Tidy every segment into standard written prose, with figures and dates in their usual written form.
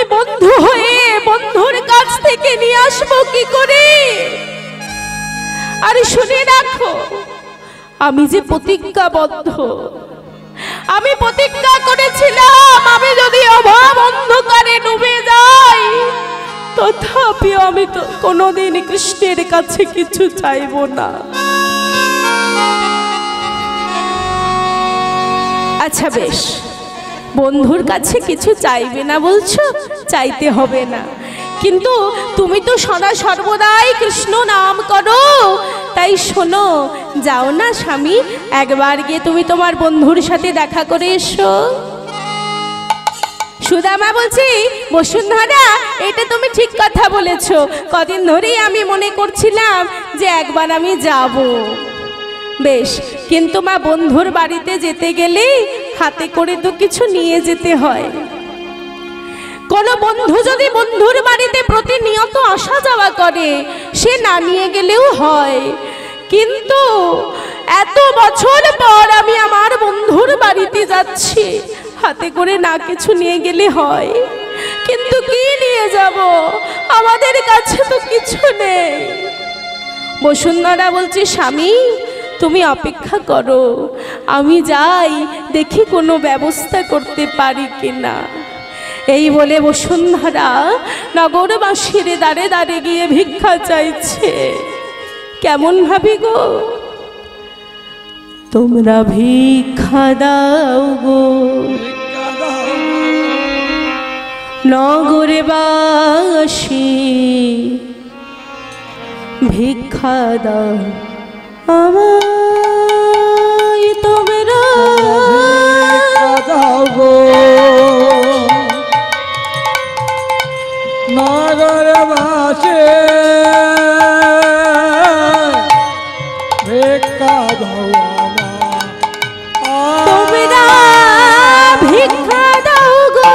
আমি বন্ধু হয়ে বন্ধুর কাছ থেকে নিয়ে আসবো কি করে? আর শুনে রাখো, আমি যে প্রতিজ্ঞাবদ্ধ, আমি প্রতিজ্ঞা করেছিলাম আমি যদি অভাব অন্ধকারে ডুবে যাই তথাপিও আমি তো কোনোদিন কৃষ্ণের কাছে কিছু চাইব না। আচ্ছা বেশ, বন্ধুর কাছে কিছু চাইবে না বলছো, চাইতে হবে না, কিন্তু তুমি তো সদা সর্বদাই কৃষ্ণ নাম করো, তাই শোনো, যাও না স্বামী, একবার গিয়ে তুমি তোমার বন্ধুর সাথে দেখা করে এসো। সুদামা বলছি, বসুন্ধরা এটা তুমি ঠিক কথা বলেছো, কদিন ধরেই আমি মনে করছিলাম যে একবার আমি যাব। বেশ, কিন্তু মা বন্ধুর বাড়িতে যেতে গেলে হাতে করে তো কিছু নিয়ে যেতে হয়। কোনো বন্ধু যদি বন্ধুর বাড়িতে প্রতিনিয়ত আসা যাওয়া করে সে না নিয়ে গেলেও হয়, কিন্তু এত বছর পর আমি আমার বন্ধুর বাড়িতে যাচ্ছি, হাতে করে না কিছু নিয়ে গেলে হয়, কিন্তু কি নিয়ে যাব, আমাদের কাছে তো কিছু নেই। বসুন্ধরা বলছে, স্বামী তুমি অপেক্ষা করো, আমি যাই দেখি কোনো ব্যবস্থা করতে পারি কিনা। এই বলে বসুন্ধরা নগরবাসীর দ্বারে দ্বারে গিয়ে ভিক্ষা চাইছে। কেমন ভাবি গো, তোমরা ভিক্ষা দাও গো নগরবাসী, ভিক্ষা দাও আমায়, তোমরা দাও গো নগরবাসী, ভিক্ষা দাও তোমরা ভিক্ষা দাও গো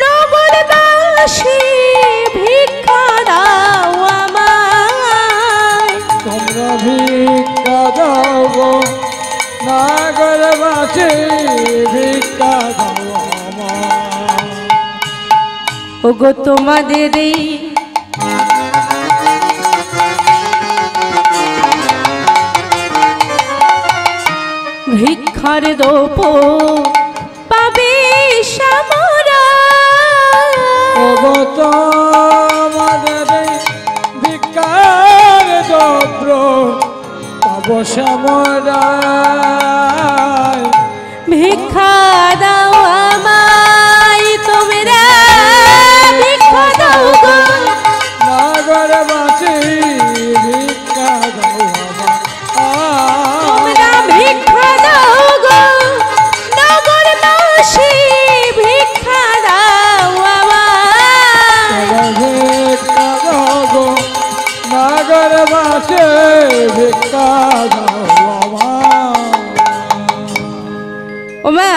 নগরবাসী, ভিক্ষা দাও আমায়, তোমরা ভিক্ষা দাও গো নগরবাসী, ভিক্ষা দাও আমায়। ওগো তোমাদের এই ভিক্ষার দোপ পাবে সামরা, ওগো তোমাদের ভিক্ষার দ্রব্য পাব সামরায়, ভিক্ষা দাও আমায়, তোমরা ভিক্ষা দাও গো নগরবাসী, ভিক্ষা দাও তোমরা ভিক্ষা দাও গো নগরবাসী, ভিক্ষা দাও আমায়, ভিক্ষা দাও গো নগরবাসী, ভিক্ষা দাও ওমা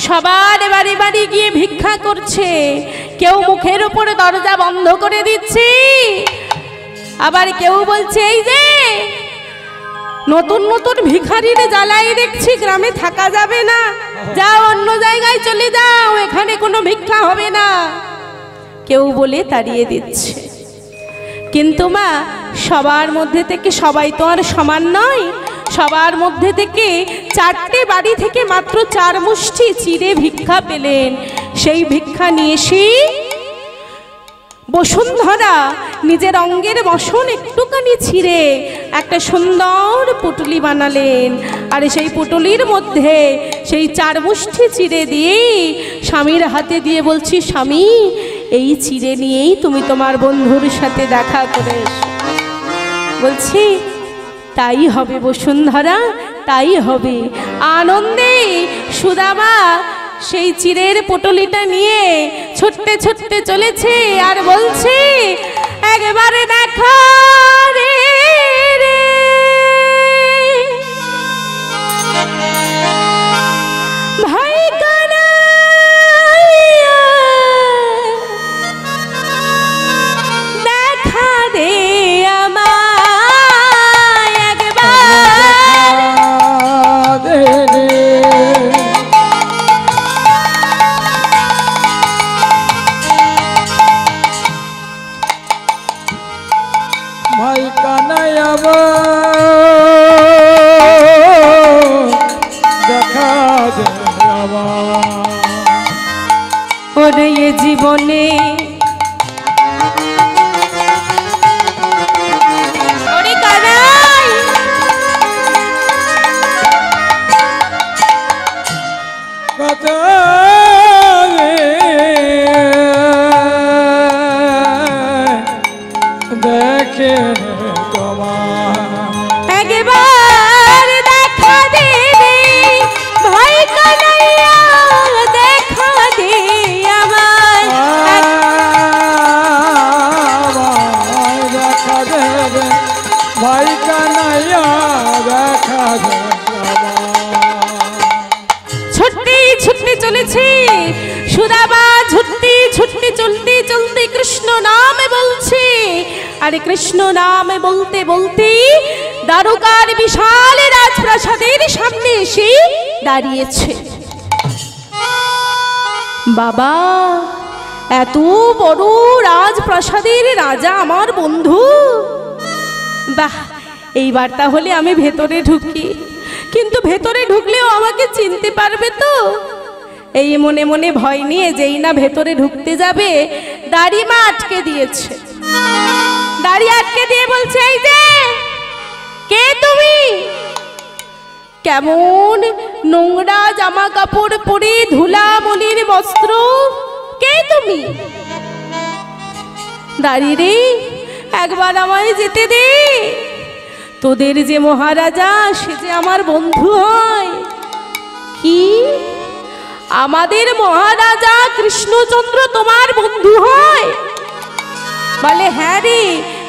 সবার বাড়ি বাড়ি গিয়ে ভিক্ষা করছে, কেউ মুখের উপরে দরজা বন্ধ করে দিচ্ছে, আবার কেউ বলছে এই যে নতুন নতুন ভিখারির জ্বালাই দেখছি গ্রামে থাকা যাবে না, যাও অন্য জায়গায় চলে যাও, এখানে কোনো ভিক্ষা হবে না, কেউ বলে তাড়িয়ে দিচ্ছে। কিন্তু মা সবার মধ্যে থেকে সবাই তো আর সমান নয়, সবার মধ্যে থেকে চারটে বাড়ি থেকে মাত্র 4 মুষ্টি চিড়ে ভিক্ষা পেলেন, সেই ভিক্ষা নিয়ে এসে বসুন্ধরা নিজের অঙ্গের বসন একটুখানি ছিঁড়ে একটা সুন্দর পুটুলি বানালেন, আর সেই পুটুলির মধ্যে সেই 4 মুষ্টি চিড়ে দিয়ে স্বামীর হাতে দিয়ে বলছি, স্বামী এই চিড়ে নিয়েই তুমি তোমার বন্ধুর সাথে দেখা করে এসো। বলছি তাই হবে বসুন্ধরা, তাই হবে। আনন্দে সুদামা সেই চিড়ের পুটুলিটা নিয়ে ছুটতে ছুটতে চলেছে আর বলছে, একবারে দেখা রে রে, ভাই কানাইয়া দেখা দে আমায়, একবার ওরে এ জীবনে ওরে কানাই কত দেখে তোমার একবার দেখা দে রে ভাই কানাইয়া, দেখা দে আমার দেখা দেবে ভাই কানাইয়া, দেখা দেবে ছুটতে ছুটতে চলেছে সুদামা, ছুটতে ছুটতে চলতে চলতে কৃষ্ণ নামে বলছে। আরে কৃষ্ণ নামে বলতে বলতে দ্বারকার বিশাল রাজপ্রাসাদের সামনে এসে দাঁড়িয়েছে। বাবা, এত বড় রাজপ্রাসাদের রাজা আমার বন্ধু, বাহ, এইবার তাহলে আমি ভেতরে ঢুকি। কিন্তু ভেতরে ঢুকলেও আমাকে চিনতে পারবে তো? এই মনে মনে ভয় নিয়ে যেই না ভেতরে ঢুকতে যাবে, দাড়িমা আটকে দিয়েছে। দাড়ি আটকে দিয়ে বলছে, এই যে কে তুমি? কেমন নোংরা জামা কাপড় পরে, ধুলা মলির বস্ত্র, কে তুমি? দাড়ি রে, একবার আমায় যেতে দে। তোদের যে মহারাজা, সে যে আমার বন্ধু হয়। কি? আমাদের মহারাজা কৃষ্ণচন্দ্র তোমার বন্ধু হয়? বলে হ্যাঁ রে,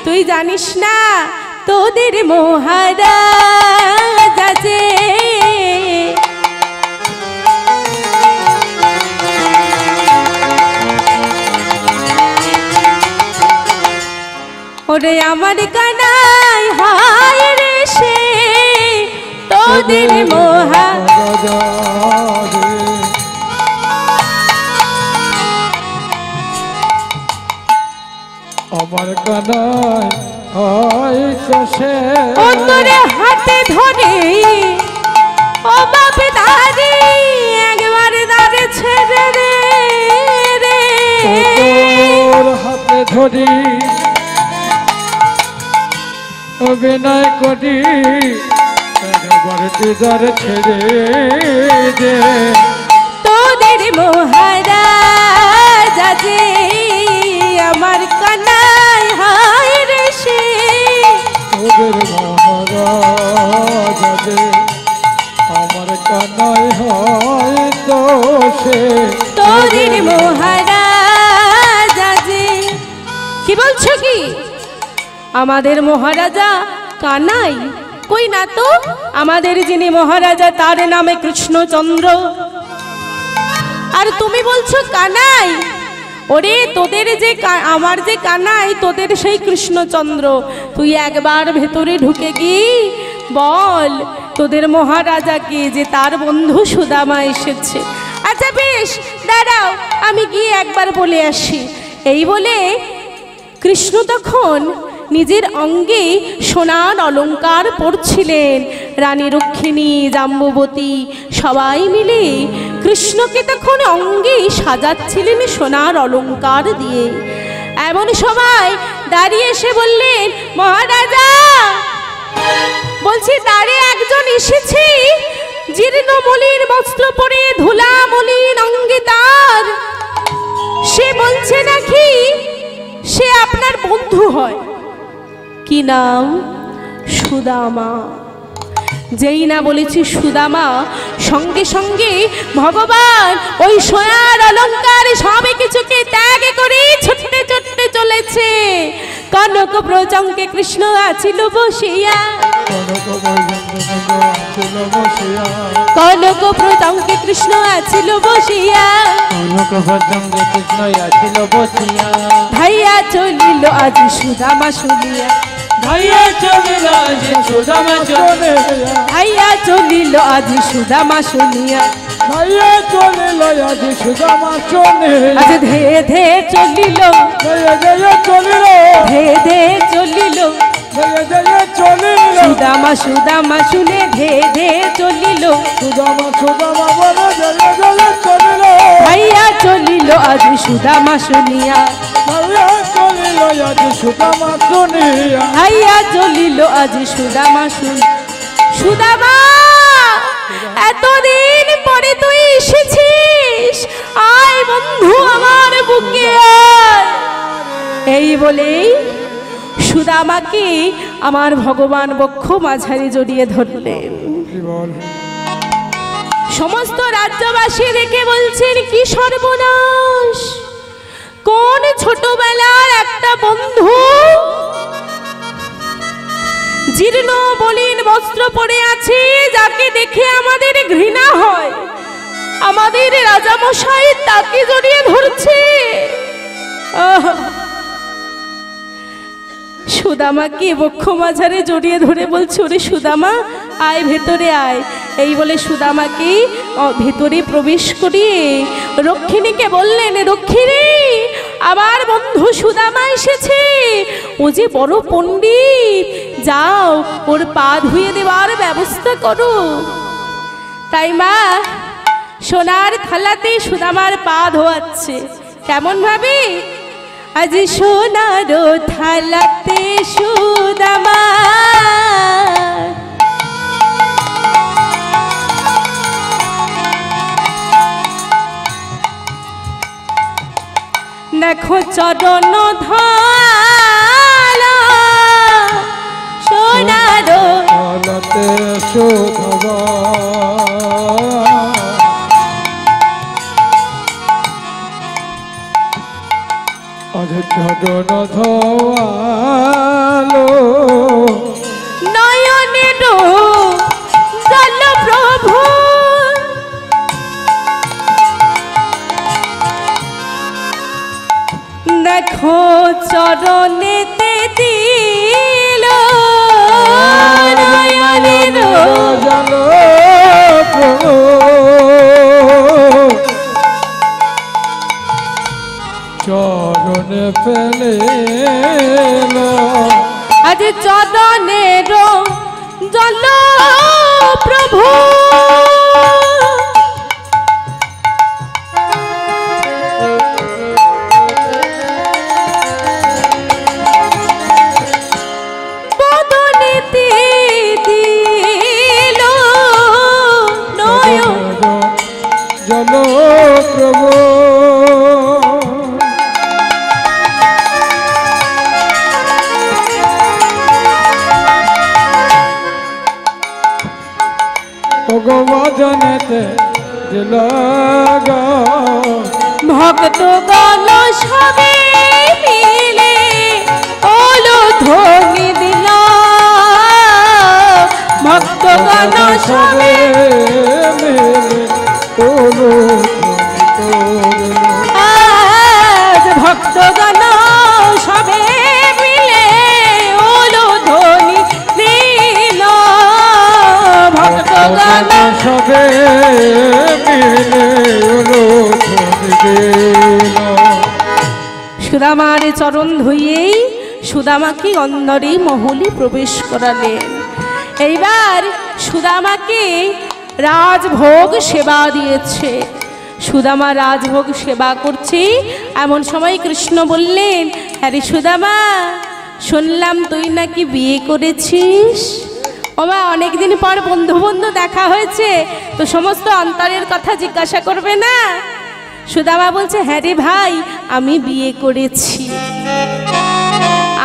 তুই জানিস না তোদের মহারাজা যে ওরে আমার কানাই হায় রে, সে তোদের মহারাজা। আমার কানাই হয় কষে তোরে হাতে ধরে ও বাপে দাঁড়ি, একবার দাঁড়ে ছেড়ে রে রে, তোর হাতে ধরি অভিনয় করি, একবার দিদার ছেড়ে দে। তোদের মহারাজা যে আমার কানাই হায় রে, সে তোদের মহারাজা যে আমার কানাই হয় তো সে তোদের মহারাজা যে। কি বলছো কি? আমাদের মহারাজা কানাই? কই না তো, আমাদের যিনি মহারাজা তার নামে কৃষ্ণচন্দ্র, আর তুমি বলছো কানাই? ওরে তোদের যে আমার যে কানাই, তোদের সেই কৃষ্ণচন্দ্র। তুই একবার ভেতরে ঢুকে গিয়ে বল তোদের মহারাজাকে যে তার বন্ধু সুদামা এসেছে। আচ্ছা বেশ, দাঁড়াও, আমি গিয়ে একবার বলে আসি। এই বলে কৃষ্ণ তখন নিজের অঙ্গে সোনার অলঙ্কার পরছিলেন। রানী রুক্মিণী, জাম্বুবতী সবাই মিলে কৃষ্ণকে তখন অঙ্গে সাজাচ্ছিলেন সোনার অলঙ্কার দিয়ে। এমন সময় দাঁড়িয়ে এসে বললেন, মহারাজা, বলছি দ্বারে একজন এসেছে, জীর্ণ মলিন বস্ত্র পরে, ধুলা মলিন অঙ্গে তার। সে বলছে নাকি সে আপনার বন্ধু হয়। কি নাম? সুদামা। যেই না বলেছি সুদামা, সঙ্গে সঙ্গে ভগবান ওই সোনার অলঙ্কার সবে কিছুকে ত্যাগ করে ছুটতে ছুটতে চলেছে। কনক প্রজঙ্গে কৃষ্ণ আছিল বসিয়া, কনক প্রজঙ্গে কৃষ্ণ আছিল বসিয়া, কনক প্রজঙ্গে কৃষ্ণ আছিল বসিয়া। ভাইয়া চলিল আজি সুদামা শুনিয়া, ভাইয়া চলিল আজি সুদামা শুনিয়া, ভাইয়া চলিল আজি সুদামা শুনিয়া, ভাইয়া চলিল আজি সুদামা শুনিয়া। আজ ধে ধে চলিল, ধে ধে চলিল, ধে ধে চলিল, ধেয়ে ধেয়ে চলিল সুদামা সুদামা শুনে ধে ধে চলিল সুদামা সুদামা বলে ধেয়ে ধেয়ে চলিল ভাইয়া চলিল আজ সুদামা শুনিয়া ভাইয়া চলিল আজ সুদামা শুনিয়া ভাইয়া চলিল আজ সুদামা শুন সুদামা এতদিন পরে তুই এসেছিস আয় বন্ধু আমার বুকে আয়। এই বলেই সুদামাকে আমার ভগবান বক্ষ মাঝারি জড়িয়ে ধরলেন। সমস্ত রাজ্যবাসী দেখে বলছেন কি সর্বনাশ, কোন ছোটবেলার একটা বন্ধু জীর্ণ বলিন বস্ত্র পরে আছে, যাকে দেখে আমাদের ঘৃণা হয়, আমাদের রাজামশাই তাকে জড়িয়ে ধরছে। সুদামাকে বক্ষ মাঝারে জড়িয়ে ধরে বলছে ওরে সুদামা আয় ভেতরে আয়। এই বলে সুদামাকে ভেতরে প্রবেশ করিয়ে রক্ষিণীকে বললেন রক্ষিণী আমার বন্ধু সুদামা এসেছে, ও যে বড় পণ্ডিত, যাও ওর পা ধুয়ে দেওয়ার ব্যবস্থা করো। তাই মা সোনার থালাতে সুদামার পা ধোয়াচ্ছে। কেমন ভাবে? আজ সোনার থালাতে সুদামা দেখো চরণ ধালা সোনার থালাতে সুদামা আজ চরণ ধোয়ালো নয়নের জল প্রভু দেখো চরণেতে দিল নয়নের জল চরণে ফেলে আজ চরণের জল প্রভু বদনেতে দিল নয়ন জল প্রভু ভগবাজনেতে দিল ভক্তগণ সবে মিলে ওলো ধ্বনি দিল ভক্তগণ সবে আজ ভক্তগণ সবে মিলে ওলো ধ্বনি দিল ভক্তগণ সবে সুদামার চরণ ধুইয়েই সুদামাকে অন্দরে মহলে প্রবেশ করালেন। এইবার সুদামাকে রাজভোগ সেবা দিয়েছে। সুদামা রাজভোগ সেবা করছে, এমন সময় কৃষ্ণ বললেন আরে সুদামা শুনলাম তুই নাকি বিয়ে করেছিস। ওমা অনেকদিন পর বন্ধু বন্ধু দেখা হয়েছে, তো সমস্ত অন্তরের কথা জিজ্ঞাসা করবে না? সুদামা বলছে হ্যাঁ রে ভাই আমি বিয়ে করেছি,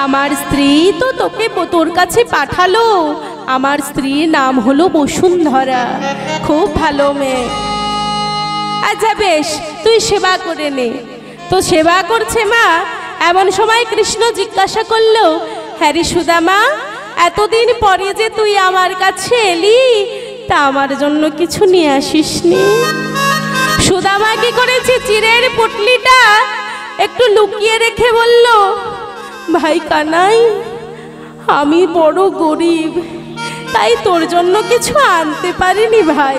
আমার স্ত্রী তো তোকে তোর কাছে পাঠালো, আমার স্ত্রীর নাম হলো বসুন্ধরা, খুব ভালো মেয়ে। আচ্ছা বেশ তুই সেবা করে নে। তো সেবা করছে মা, এমন সময় কৃষ্ণ জিজ্ঞাসা করলো হ্যাঁ রে সুদামা এতদিন পরে যে তুই আমার কাছে এলি, তা আমার জন্য কিছু নিয়ে আসিসনি? সুদামা কি করেছে, চিড়ের পুটলিটা একটু লুকিয়ে রেখে বলল ভাই কানাই আমি বড় গরিব, তাই তোর জন্য কিছু আনতে পারিনি ভাই,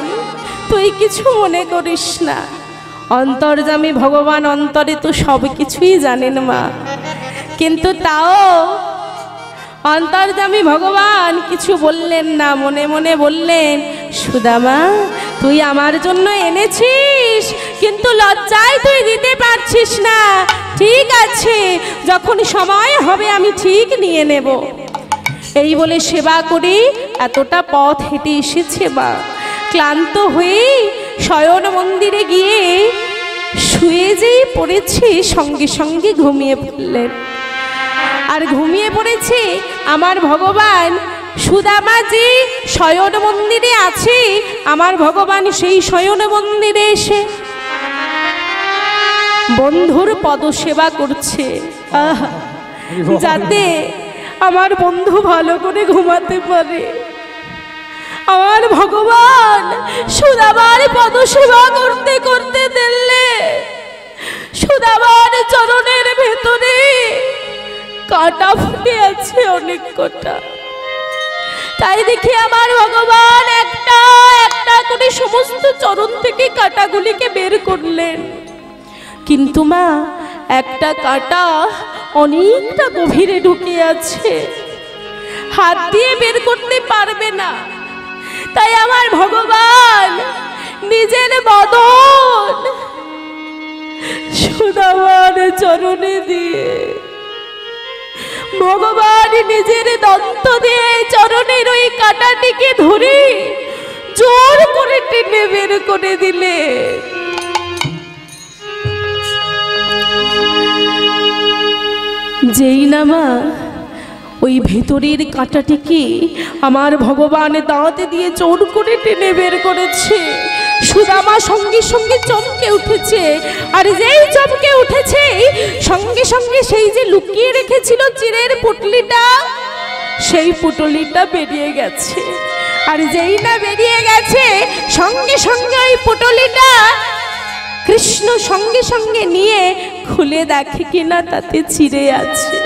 তুই কিছু মনে করিস না। অন্তর্যামী ভগবান অন্তরে তো সব কিছুই জানেন মা, কিন্তু তাও অন্তর্যামী ভগবান কিছু বললেন না, মনে মনে বললেন, সুদামা তুই আমার জন্য এনেছিস, কিন্তু লজ্জায় তুই দিতে পারছিস না। ঠিক আছে, যখন সময় হবে আমি ঠিক নিয়ে নেব। এই বলে সেবা করে এতটা পথ হেঁটে এসেছে মা। ক্লান্ত হয়ে শয়ন মন্দিরে গিয়ে শুয়ে যেই পড়েছে, সঙ্গে সঙ্গে ঘুমিয়ে পড়লেন। আর ঘুমিয়ে পড়েছে আমার ভগবান। সুদামা যে শয়ন মন্দিরে আছে, আমার ভগবান সেই শয়ন মন্দিরে এসে বন্ধুর পদসেবা করছে, যাতে আমার বন্ধু ভালো করে ঘুমাতে পারে। আমার ভগবান সুদামার পদসেবা করতে করতে দিলে সুদামার চরণের ভেতরে কাটা ফুটে আছে অনেক কটা। তাই দেখি আমার ভগবান একটা একটা করে সমস্ত চরণ থেকে কাটাগুলিকে বের করলেন। কিন্তু মা, একটা কাটা অনেকটা গভীরে ঢুকে আছে, হাত দিয়ে বের করতে পারবে না। তাই আমার ভগবান নিজের বদন সুদামার চরণে দিয়ে, ভগবান নিজের দন্ত দিয়ে চরণের ওই কাঁটাটিকে ধরে জোর করে টেনে বের করে দিলে। যেই না মা ওই ভেতরের কাঁটাটিকে আমার ভগবান দাঁত দিয়ে জোর করে টেনে বের করেছে, সুদামা সঙ্গে সঙ্গে চমকে উঠেছে। আর যেই চমকে উঠেছে, সঙ্গে সঙ্গে সেই যে লুকিয়ে রেখেছিল চিরের পুটলিটা, সেই পুটলিটা বেরিয়ে গেছে। আর যেই না বেরিয়ে গেছে, সঙ্গে সঙ্গে ওই পুটলিটা কৃষ্ণ সঙ্গে সঙ্গে নিয়ে খুলে দেখে কিনা তাতে চিরে আছে।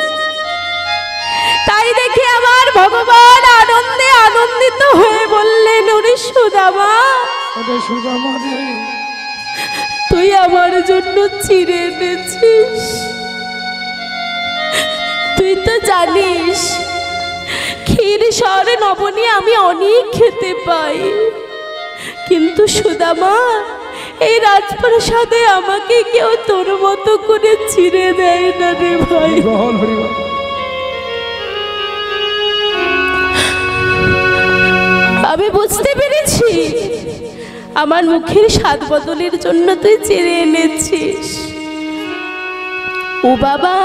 তাই দেখে আমার ভগবান আনন্দে আনন্দিত হয়ে বললেন, ওরে সুদামা, তুই আমার জন্য চিড়ে এনেছিস। তুই তো জানিস ক্ষীর সর নবনী আমি অনেক খেতে পাই, কিন্তু সুদামা এই রাজপ্রাসাদে আমাকে কেউ তোর মতো করে চিড়ে দেয় না রে ভাই। আমি বুঝতে পেরেছি আমার মুখের স্বাদ বদলের জন্য তুই চিড়ে এনেছিস। ও বাবা,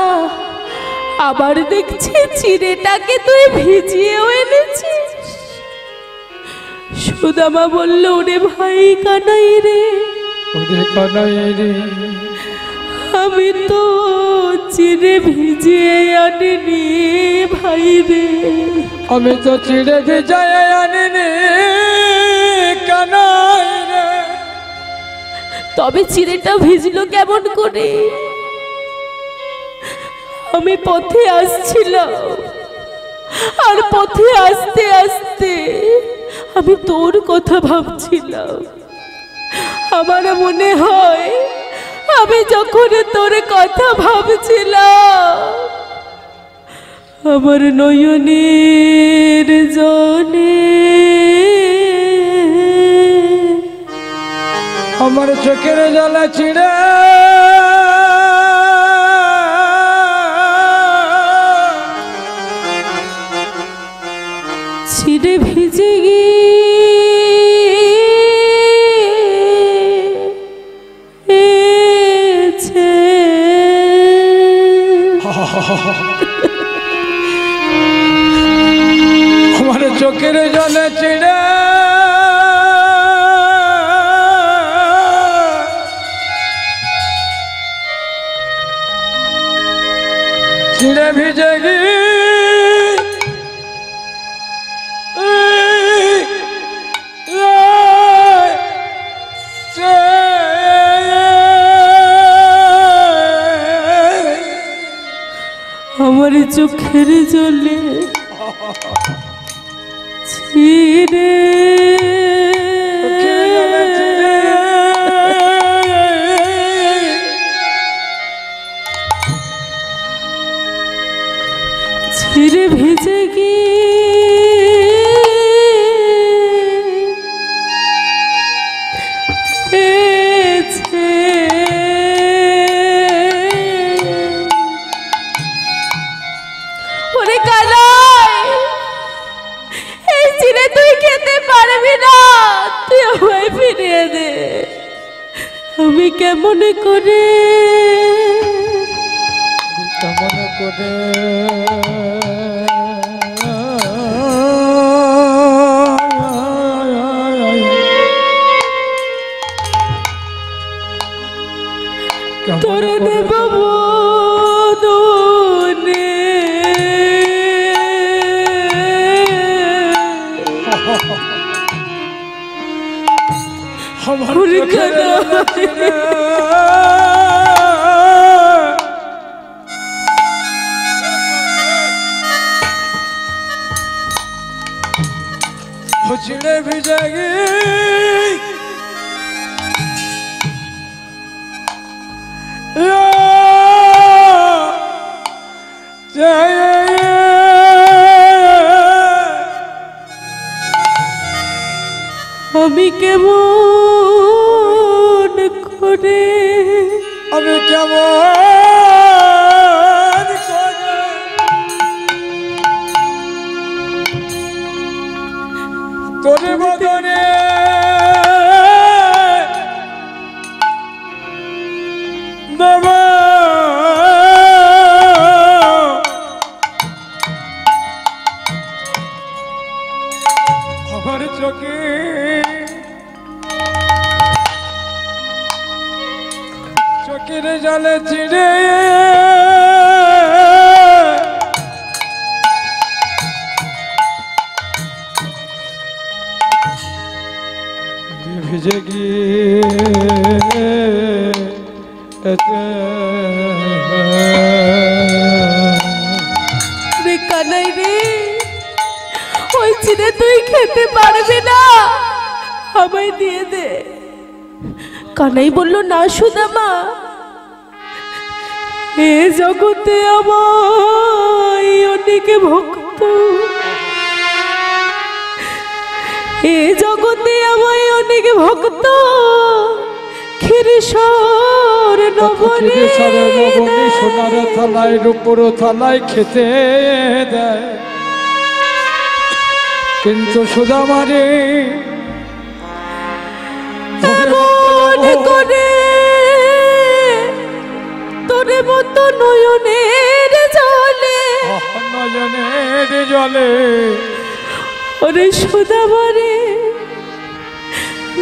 আবার দেখছি চিড়েটাকে তুই ভিজিয়েও এনেছিস। সুদামা বলল, ওরে ভাই কানাই রে, আমি তো চিড়ে ভিজিয়ে আনিনি ভাই রে, আমি তো চিড়ে ভিজায় আনিনি কানাই রে। তবে চিড়েটা ভিজলো কেমন করে? আমি পথে আসছিলাম, আর পথে আসতে আসতে আমি তোর কথা ভাবছিলাম। আমার মনে হয় আমি যখন তোর কথা ভাবছিলাম, আমার নয়নের জলে, আমার চোখের জলে চিড়ে চিড়ে ভিজে গিয়েছে। আমার চোখের জলে চিড়ে চিড়ে ভিজে আমার চোখের জলে ছিড়ে ছিড়ে ভিজে তুমি কেমন করে কেমন করে তোরে দেব বদনে আমার কানা ছিঁড়ে ভিজে আমি কেমন করে আমি কেমন করে তোর বদনে দেব আমার চোখে চোখের জলে চিড়ে ভিজে গিয়ে রে কানাই রে, ওই চিড়ে তুই খেতে পারবি না, আমায় দিয়ে দে। কানাই বলল, না সুদামা, এ জগতে আমায় অনেক ভক্ত, এ জগতে আমায় অনেক ভক্ত ক্ষীরেশ্বর নবনী সোনার থালায় রূপোর থালায় খেতে দেয়, কিন্তু সুদামারে এমন করে তোরে মতো নয়নের জলে, নয়নের জলে ওরে সুদামারে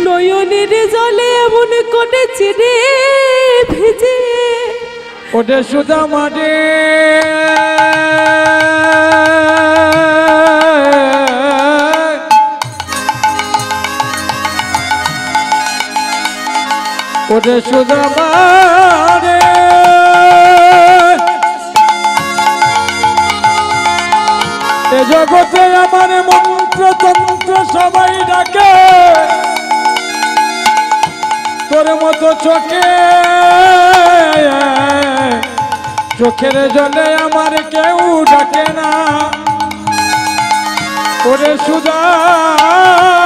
নয়নের জলে এমন করে চিড়ে ভেজে, ওরে সুদামারে ওরে সুদামারে এ জগতে আমার মন্ত্র তন্ত্র সবাই ডাকে, তোর মতো চোখে চোখের জলে আমার কেউ ডাকে না, ওরে সুদামারে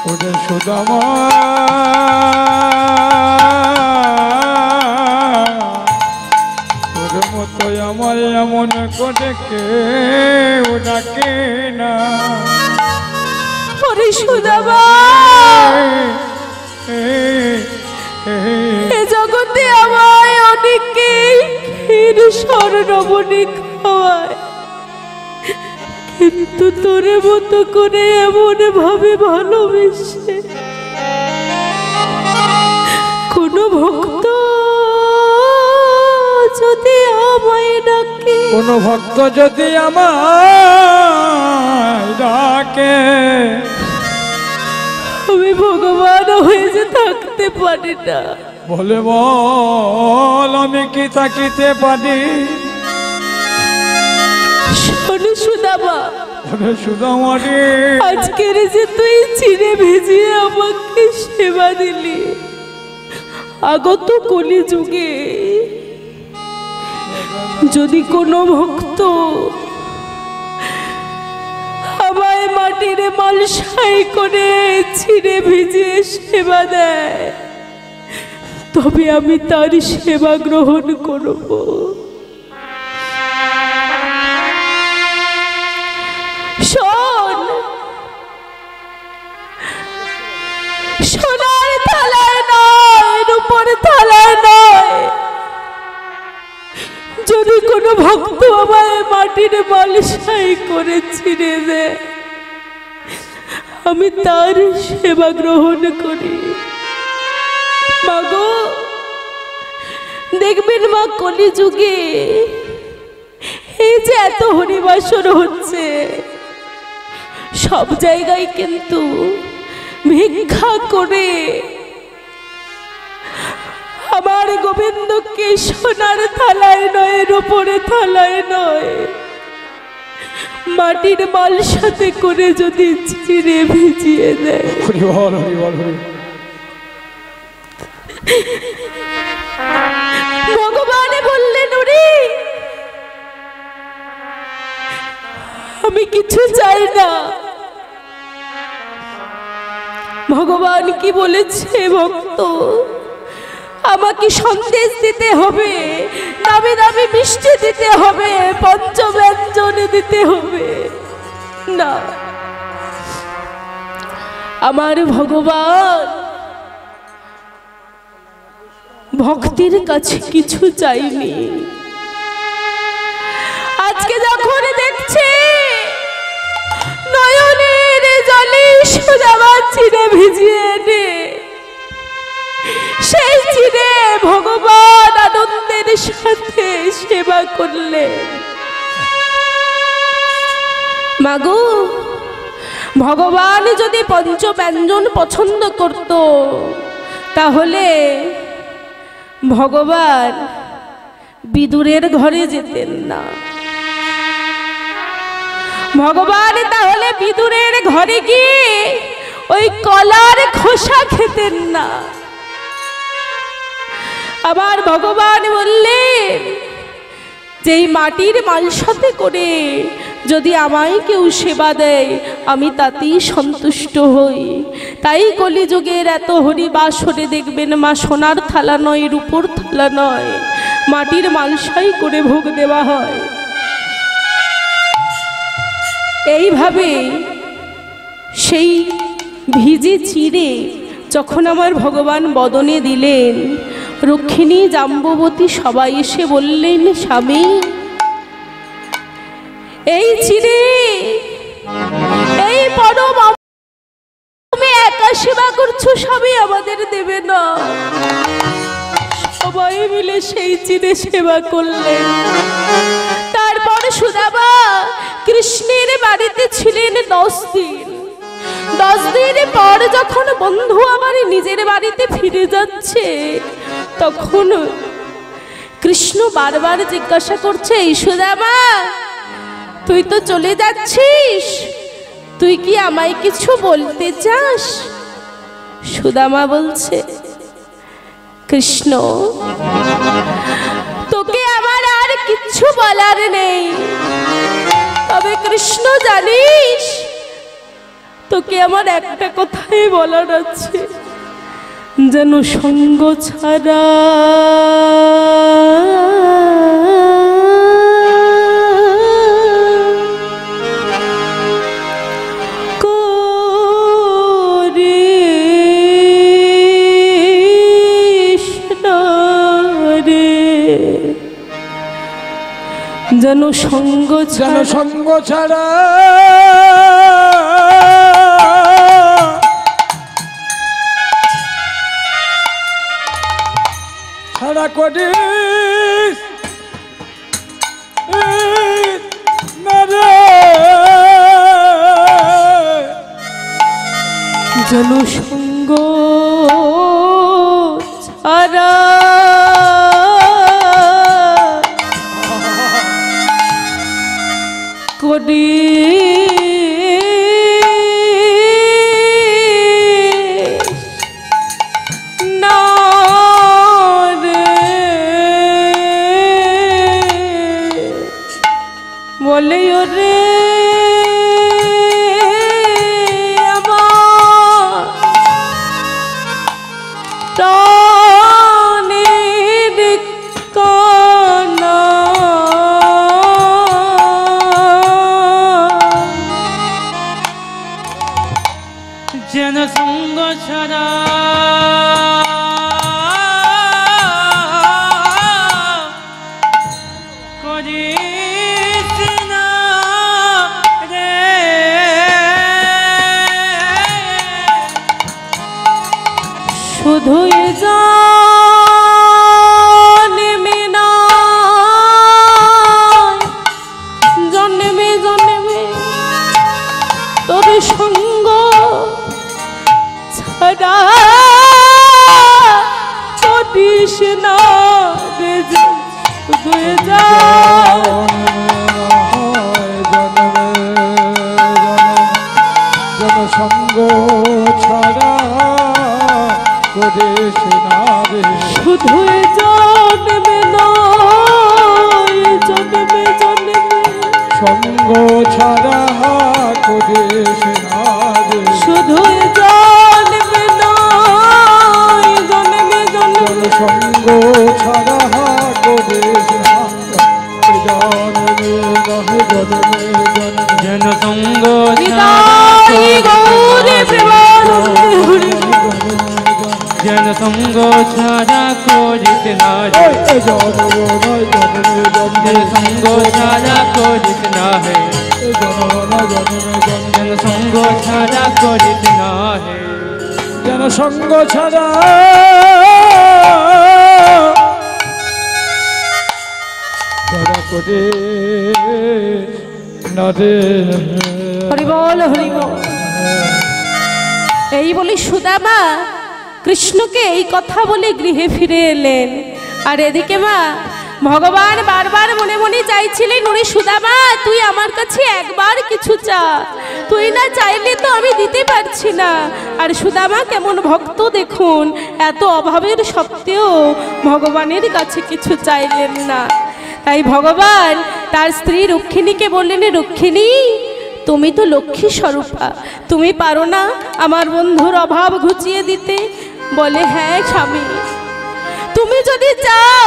ওরে সুদামা তোর মতো আমার এমন করে কেউ ডাকে না, ওরে সুদামা এ জগতে আমায় অনেকে ক্ষীরেশ্বর নবনী খাওয়ায়, কিন্তু তোরে মতো করে এমন ভাবে ভালোবেসে কোন ভক্ত যদি আমায় ডাকে, কোন ভক্ত যদি আমায় ডাকে, আমি ভগবান হয়ে যে থাকতে পারি না, বলে বল আমি কি থাকিতে পারি, শোন সুদামা, সুদামারে আজকের যে তুই চিড়ে ভেজিয়ে আমাকে সেবা দিলি, আগত কলি যুগে যদি কোনো ভক্ত আমায় মাটির মালসাই করে ছিঁড়ে ভিজিয়ে সেবা দেয়, তবে আমি তার সেবা গ্রহণ করব। শোন, সোনার থালায় নয়, রূপোর থালায় নয়। যদি কোনো ভক্ত আমায় মাটির মালসাই করে ছিঁড়ে দেয়, আমি তার সেবা গ্রহণ করি। মাগো, দেখবেন মা, কলিযুগে এই যে এত হরিবাসর হচ্ছে, সব জায়গায় কিন্তু ভিক্ষা করে আমার গোবিন্দকে সোনার থালায় নয়, রূপোর থালায় নয়, মাটির মালসাতে করে যদি চিড়ে ভিজিয়ে দেয়। হরি বল, হরি বল, হরি। ভগবান বললেন, ওরে আমি কিছু চাই না। ভগবান কি বলেছে, ভক্ত আমাকে সন্দেশ দিতে হবে, দামি দামি মিষ্টি দিতে হবে, পঞ্চব্যঞ্জন দিতে হবে না। আমার ভগবান ভক্তির কাছে কিছু চাইনি। আজকে যখন দেখছে নয়নের জলে সুদামা চিড়ে ভিজিয়ে এনে, সেই চিড়ে ভগবান আনন্দের সাথে সেবা করলেন। মাগো, ভগবান যদি পঞ্চব্যঞ্জন পছন্দ করত, তাহলে ভগবান বিদুরের ঘরে যেতেন না। ভগবান তাহলে বিদুরের ঘরে গিয়ে ওই কলার খোসা খেতেন না। আবার ভগবান বললেন, যেই মাটির মালসাতে করে যদি আমায় কেউ সেবা দেয়, আমি তাতেই সন্তুষ্ট হই। তাই কলিযুগের এত হরিবাসরে দেখবেন মা সোনার থালা নয়, রূপোর থালা নয়, মাটির মালসাই করে ভোগ দেওয়া হয়। এইভাবে সেই ভিজে চিড়ে যখন আমার ভগবান বদনে দিলেন, রক্ষিণী জাম্ববতী সবাই এসে বললেন, স্বামী এই চিড়ে, এই পরম তুমি একা সেবা করছো, স্বামী আমাদের দেবে না। সবাই মিলে সেই চিড়ে সেবা করলেন। তারপর সুদামা কৃষ্ণের বাড়িতে ছিলেন 10 দিন। 10 দিন পর যখন বন্ধু আমার নিজের বাড়িতে ফিরে যাচ্ছে, তখন কৃষ্ণ বারবার জিজ্ঞাসা করছে, এই সুদামা তুই তো চলে যাচ্ছিস, তুই কি আমায় কিছু বলতে চাস? সুদামা বলছে, কৃষ্ণ তোকে আমার আর কিচ্ছু বলার নেই, তবে কৃষ্ণ জানিস তোকে আমার একটা কথাই বলার আছে, যেন সঙ্গ ছাড়া যেন সঙ্গ ছাড়া ছাড়া করিস না রে, যেন সঙ্গ ছাড়া করি না রে, বলে ওরে আমার প্রাণ যেন সঙ্গ ছাড়া করিস না রে, শুধুই জন্মে নয়, জন্মে জন্মে তোর সঙ্গ ছাড়া করিস না রে, শুধুই জনসঙ্গ ছাড়া করিস না রে, শুধুই জন্মে নয়, জন্মে জন্মে সঙ্গ ছাড়া করিস না রে, শুধুই জন্মে নয়, জন্মে জন্মে সঙ্গ ছাড়া করিস না, জন্মে রহে জন্মে জন্মে যেন সঙ্গ নিতাই গৌরে প্রেমানন্দে হরি যেন সঙ্গ ছাড়া করিস না রে, যেন সঙ্গ ছাড়া করিস না হে, যেন সঙ্গ ছাড়া করিস না হে, যেন সঙ্গ ছাড়া করে না রে, হরি বল হরি বল। এই বলে সুদামা কৃষ্ণকে এই কথা বলে গৃহে ফিরে এলেন। আর এদিকে মা ভগবান বারবার মনে মনে চাইছিলেন, ওরে সুদামা তুই আমার কাছে একবার কিছু চা, তুই না চাইলে তো আমি দিতে পারছি না। আর সুদামা কেমন ভক্ত দেখুন, এত অভাবের সত্ত্বেও ভগবানের কাছে কিছু চাইলেন না। তাই ভগবান তার স্ত্রী রুক্মিণীকে বললেন, রুক্মিণী তুমি তো লক্ষ্মী স্বরূপা, তুমি পারো না আমার বন্ধুর অভাব ঘুচিয়ে দিতে? বলে, হ্যাঁ স্বামী, তুমি যদি চাও,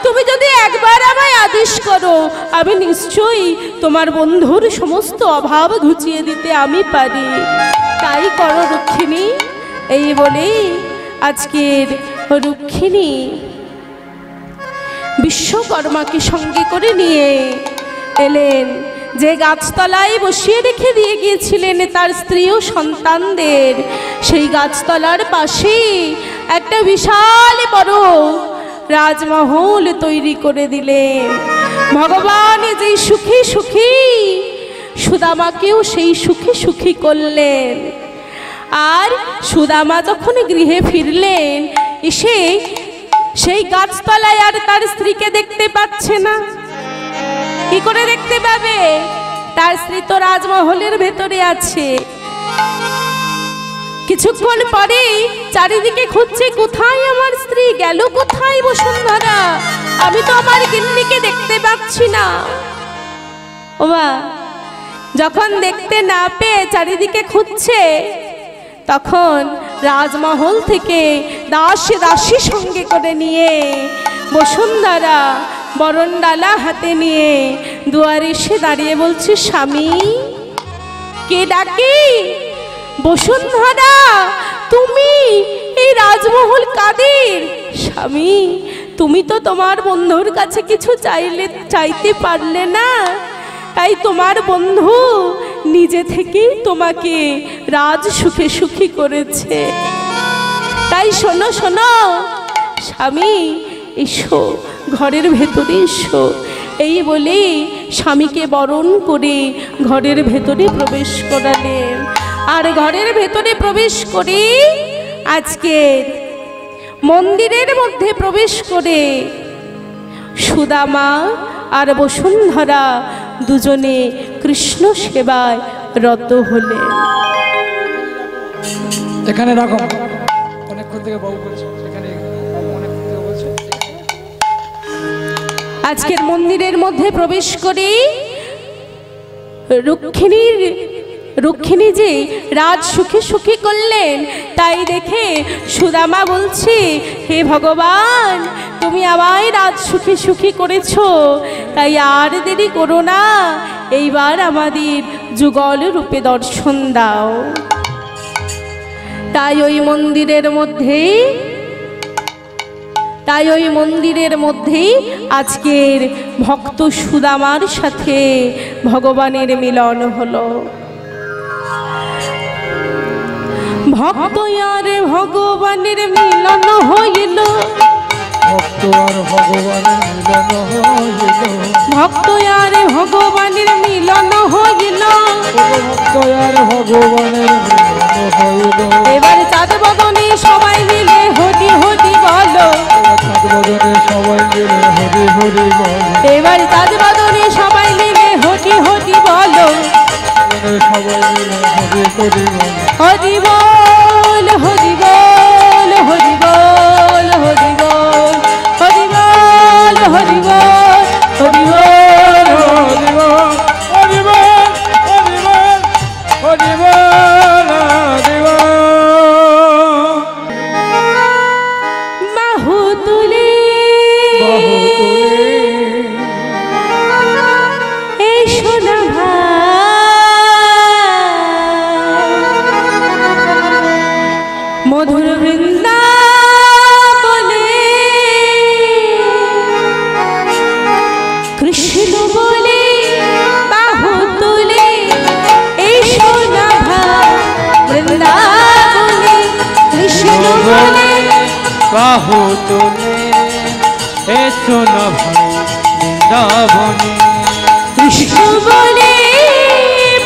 তুমি যদি একবার আমায় আদেশ করো, আমি নিশ্চয়ই তোমার বন্ধুর সমস্ত অভাব ঘুচিয়ে দিতে আমি পারি। তাই করো রুক্মিণী। এই বলে আজকের রুক্মিণী বিশ্বকর্মাকে সঙ্গে করে নিয়ে এলেন, যে গাছতলায় বসিয়ে রেখে দিয়ে গিয়েছিলেন তার স্ত্রী ও সন্তানদের। সেই গাছতলার পাশে একটা বিশাল বড় রাজমহল তৈরি করে দিলেন। ভগবান যেই সুখী সুখী, সুদামাকেও সেই সুখী সুখী করলেন। আর সুদামা যখন গৃহে ফিরলেন, এসে সেই গাছতলায় আর তার স্ত্রীকে দেখতে পাচ্ছে না। কি করে দেখতে পাবে? তার স্ত্রী তো রাজমহলের ভেতরে আছে। কিছুক্ষণ পরে চারিদিকে খুঁজছে, কোথায় আমার স্ত্রী গেল, কোথায় বসুন্ধরা, আমি তো আমার গিন্নিকে দেখতে পাচ্ছি না। ওমা, যখন দেখতে না পেয়ে চারিদিকে খুঁজছে, তখন রাজমহল থেকে দাসী সঙ্গে করে নিয়ে বসুন্ধরা বরণডালা হাতে নিয়ে দুয়ারে এসে দাঁড়িয়ে বলছে, স্বামী কে ডাকি? বসুন্ধরা, তুমি এই রাজমহল কাদের? স্বামী, তুমি তো তোমার বন্ধুর কাছে কিছু চাইতে পারলে না, তাই তোমার বন্ধু নিজে থেকেই তোমাকে রাজ সুখে সুখী করেছে। তাই শোনো শোনো স্বামী, এসো ঘরের ভেতরে এসো। এই বলে স্বামীকে বরণ করে ঘরের ভেতরে প্রবেশ করালেন। আর ঘরের ভেতরে প্রবেশ করে আজকের মন্দিরের মধ্যে প্রবেশ করে সুদামা আর বসুন্ধরা দুজনে কৃষ্ণ সেবায় রত হলেন। এখানে রাখো, অনেকক্ষণ থেকে বাবু বলছে, এখানে অনেকক্ষণ থেকে বলছে। আজকের মন্দিরের মধ্যে প্রবেশ করে রুক্মিণী যে রাজ সুখী সুখী করলেন, তাই দেখে সুদামা বলছে, হে ভগবান, তুমি আমায় রাজ সুখী সুখী করেছো, তাই আর দেরি করো না, এইবার আমাদের যুগল রূপে দর্শন দাও। তাই ওই মন্দিরের মধ্যেই আজকের ভক্ত সুদামার সাথে ভগবানের মিলন হলো। ভক্ত আর ভগবানের মিলন হইল, ভক্ত আর ভগবানের মিলন হইল, ভক্ত আর ভগবানের মিলন হইল, ভক্ত আর ভগবানের মিলন হইল। এবার চাঁদ বদনে সবাই মিলে হরি হরি বলো, চাঁদ বদনে সবাই মিলে হরি হরি বল, এবার চাঁদ বদনে সবাই মিলে হরি হরি বলো, সবাই মিলে হরি হরি বল, হরি বল হরি বল হরি বল হরি বল হরি বল হরি বল হরি বল। হরি বল, হরি বল, হরি বল, হরি বল, হরি বল। বাহু তুলে বাহু তুলে এই সোনা মধুর বৃন্দাবনে কৃষ্ণ বলে বাহু তুলে এই সোনা বৃন্দাবনে কৃষ্ণ বলে বাহু তুলে এসো না ভাই বৃন্দাবনে, কৃষ্ণ বলে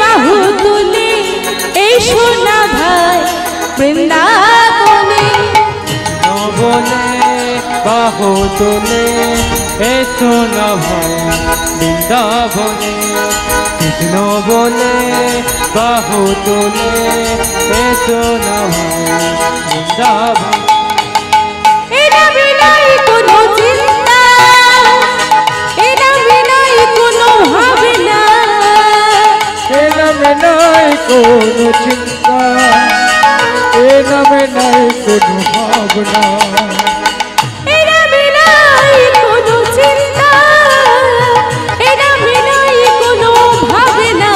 বাহু তুলে এই সোনা ভাই বৃন্দাবনে, বলে বাহু তুলে এসো না ভাই বৃন্দাবনে, কৃষ্ণ বলে বাহু তুলে এসো না ভাই বৃন্দাবনে। এরা বিনাই কোনো চিন্তা, এরা বিনাই কোনো ভাবনা, এ নামে নাই কোনো চিন্তা, এ নামে নাই কোনো ভাবনা, এরা বিনাই কোনো চিন্তা, এরা বিনাই কোনো ভাবনা,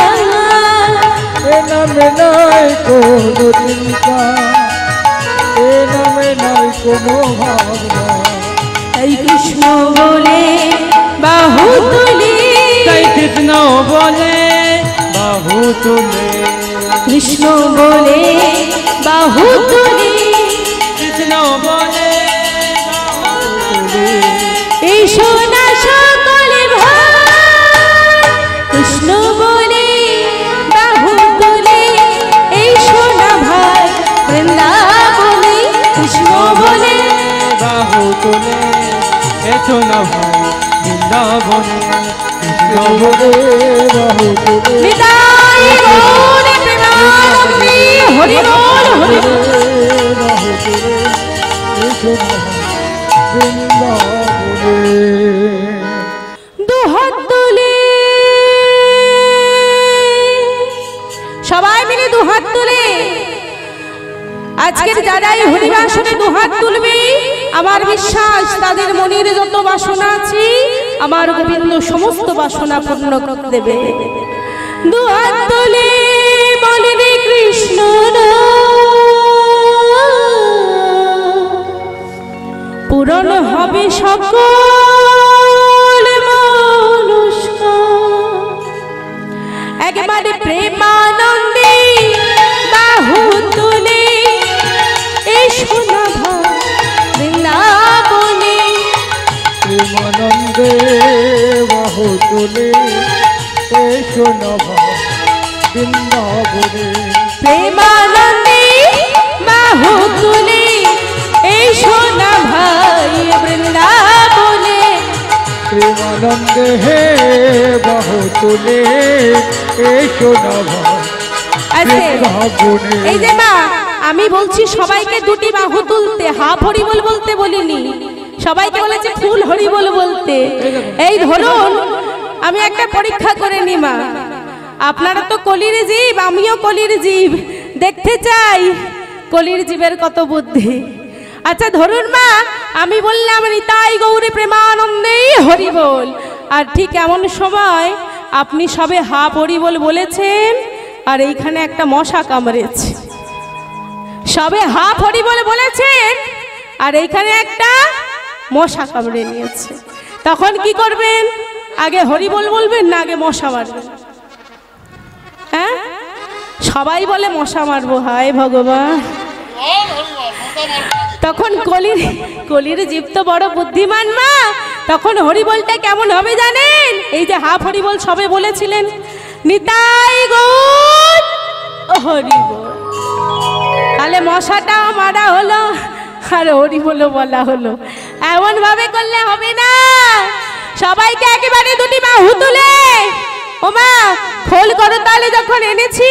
এ নামে নাই কোনো চিন্তা, এ নামে নাই কোনো ভাবনা। তাই কৃষ্ণ বলে বাহু তুলে, তাই কৃষ্ণ বলে বাহু তুলে, কৃষ্ণ বলে বাহু তুলে কৃষ্ণ বলে বাহু তুলে, এই সোনা সকলে ভাই, কৃষ্ণ বলে বাহু তুলে এই সোনা ভাই বৃন্দাবনে, কৃষ্ণ বলে বাহু তুলে এসো না ভাই বৃন্দাবনে, কৃষ্ণ বলে বাহু তুলে বিদায় গৌর প্রেমানন্দে হরি বল হরি বল। বাহু তুলে এসো না বৃন্দাবনে। দুহাত তুলে সবাই মিলে দুহাত তুলে আজকের যারাই হরিবাসনে দুহাত তুলবে, আমার বিশ্বাস তাদের মনের যত বাসনা আছে আমার গোবিন্দ সমস্ত বাসনা পূর্ণ করে দেবে। দুহাত তুলে বলে রে কৃষ্ণ পূরণ হবে সকল মনস্কার, একবারে প্রেমানন্দে বাহু তুলে এই সোনা ভাই বৃন্দাবনে, প্রেমানন্দে বাহু তুলে এসো না বৃন্দাবনে, প্রেমানন্দে বাহু তুলে এই সোনা ভাই বৃন্দাবনে, প্রেমানন্দে হে বাহু তুলে এসো না বৃন্দাবনে। এই যে মা আমি বলছি সবাইকে দুটি বাহু তুলতে, হাফ হরিবল বলতে বলিনি, সবাইকে বলেছে ফুল হরিবল বলতে। এই ধরুন আমি একটা পরীক্ষা করে নি মা, আপনারা তো কলির জীব, আমিও কলির জীব, দেখতে চাই কলির জীবের কত বুদ্ধি। আচ্ছা ধরুন মা আমি বললাম নিতাই গৌরী প্রেমানন্দেই হরিবল, আর ঠিক এমন সময় আপনি সবে হাফ হরিবল বলেছেন আর এইখানে একটা মশা কামড়েছে, সবে হাফ হরি বলে বলেছেন আর এইখানে একটা মশা কামড়ে নিয়েছে, তখন কি করবেন? আগে হরি বল বলবেন না আগে মশা মারবেন? হ্যাঁ, সবাই বলে মশা মারবো, হায় ভগবান। তখন কলির জীব তো বড় বুদ্ধিমান মা, তখন হরিবলটা কেমন হবে জানেন? এই যে হাফ হরিবল সবে বলেছিলেন, নিতাই গৌর হরিবল, তাহলে মশাটাও মারা হলো আর হরিবলও বলা হলো। এমন ভাবে করলে হবে না, সবাইকে একেবারে দুটি বাহু তুলে, ও মা খোল করতালে যখন এনেছি,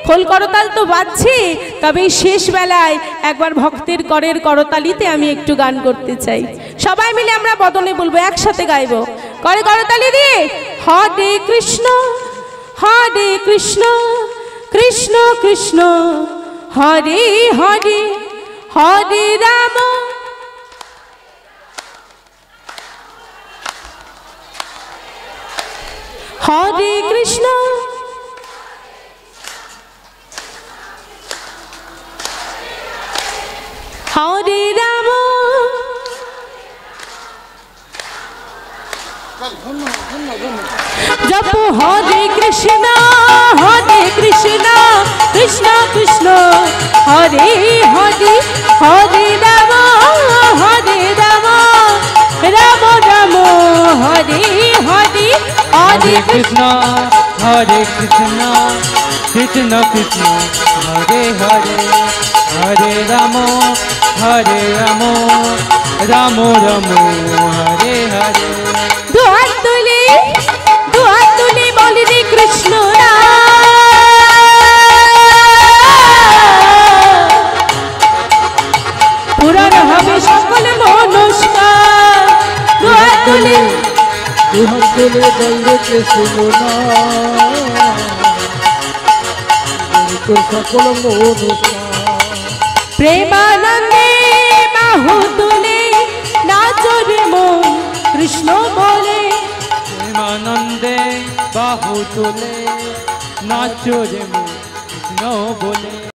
খোল করতাল তো বাজছি, তবে শেষ বেলায় একবার ভক্তের করের করতালিতে আমি একটু গান করতে চাই। সবাই মিলে আমরা বদনে বলবো, একসাথে গাইবো করে করতালি দিয়ে, হরে কৃষ্ণ হরে কৃষ্ণ কৃষ্ণ কৃষ্ণ হরে হরে হরে রাম হরে কৃষ্ণ হরে রাম জপ হরে কৃষ্ণ কৃষ্ণ কৃষ্ণ হরে হরে হরে রাম রাম রাম হরে হরে हरे कृष्णा कृष्ण कृष्ण हरे हरे हरे राम राम राम हरे हरे। दुहात तुले बोल रे कृष्ण पूरण हबे सकल मनुष्कार। दुहात तुले বললে কৃষ্ণ সকল প্রেমানন্দে বাহু তুলে নাচো রে মন কৃষ্ণ বলে। প্রেমানন্দে বাহু তুলে নাচো রে মন কৃষ্ণ বলে।